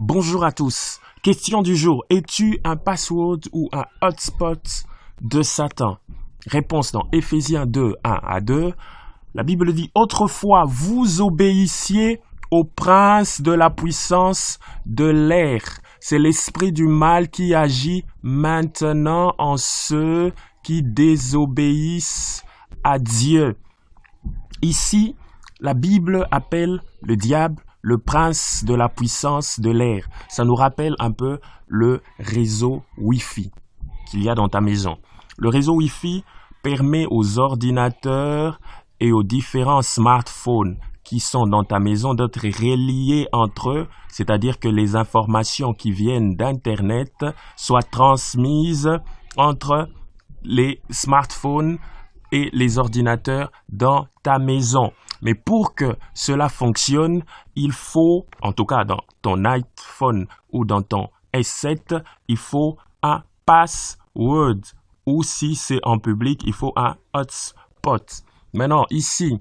Bonjour à tous. Question du jour. Es-tu un password ou un hotspot de Satan? Réponse dans Éphésiens 2, 1 à 2. La Bible dit, autrefois, vous obéissiez au prince de la puissance de l'air. C'est l'esprit du mal qui agit maintenant en ceux qui désobéissent à Dieu. Ici, la Bible appelle le diable le prince de la puissance de l'air. Ça nous rappelle un peu le réseau Wi-Fi qu'il y a dans ta maison. Le réseau Wi-Fi permet aux ordinateurs et aux différents smartphones qui sont dans ta maison d'être reliés entre eux, c'est-à-dire que les informations qui viennent d'Internet soient transmises entre les smartphones et les ordinateurs dans ta maison. Mais pour que cela fonctionne, il faut, en tout cas dans ton iPhone ou dans ton S7, il faut un password. Ou si c'est en public, il faut un hotspot. Maintenant, ici,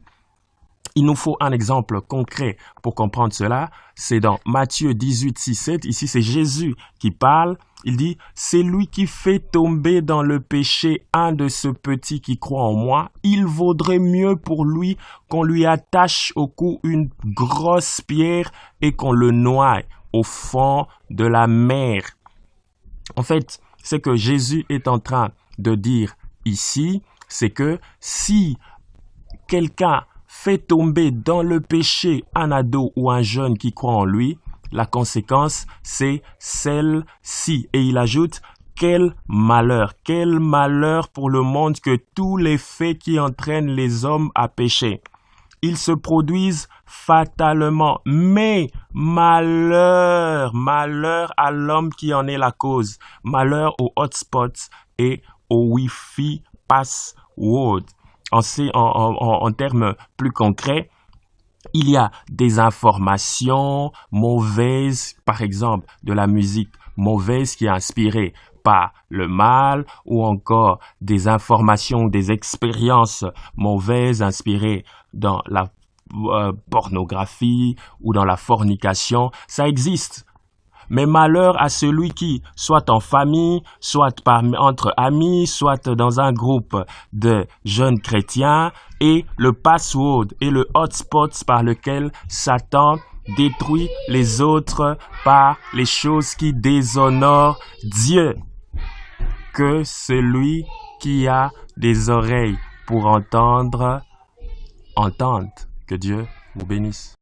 il nous faut un exemple concret pour comprendre cela. C'est dans Matthieu 18, 6, 7. Ici, c'est Jésus qui parle. Il dit, c'est lui qui fait tomber dans le péché un de ceux petits qui croient en moi. Il vaudrait mieux pour lui qu'on lui attache au cou une grosse pierre et qu'on le noie au fond de la mer. En fait, ce que Jésus est en train de dire ici, c'est que si quelqu'un fait tomber dans le péché un ado ou un jeune qui croit en lui, la conséquence, c'est celle-ci. Et il ajoute, quel malheur pour le monde que tous les faits qui entraînent les hommes à pécher. Ils se produisent fatalement, mais malheur à l'homme qui en est la cause. Malheur aux hotspots et au Wi-Fi password. En termes plus concrets, il y a des informations mauvaises, par exemple de la musique mauvaise qui est inspirée par le mal, ou encore des informations, des expériences mauvaises inspirées dans la pornographie ou dans la fornication. Ça existe. Mais malheur à celui qui, soit en famille, soit entre amis, soit dans un groupe de jeunes chrétiens, et le password et le hotspot par lequel Satan détruit les autres par les choses qui déshonorent Dieu. Que celui qui a des oreilles pour entendre, entende. Que Dieu vous bénisse.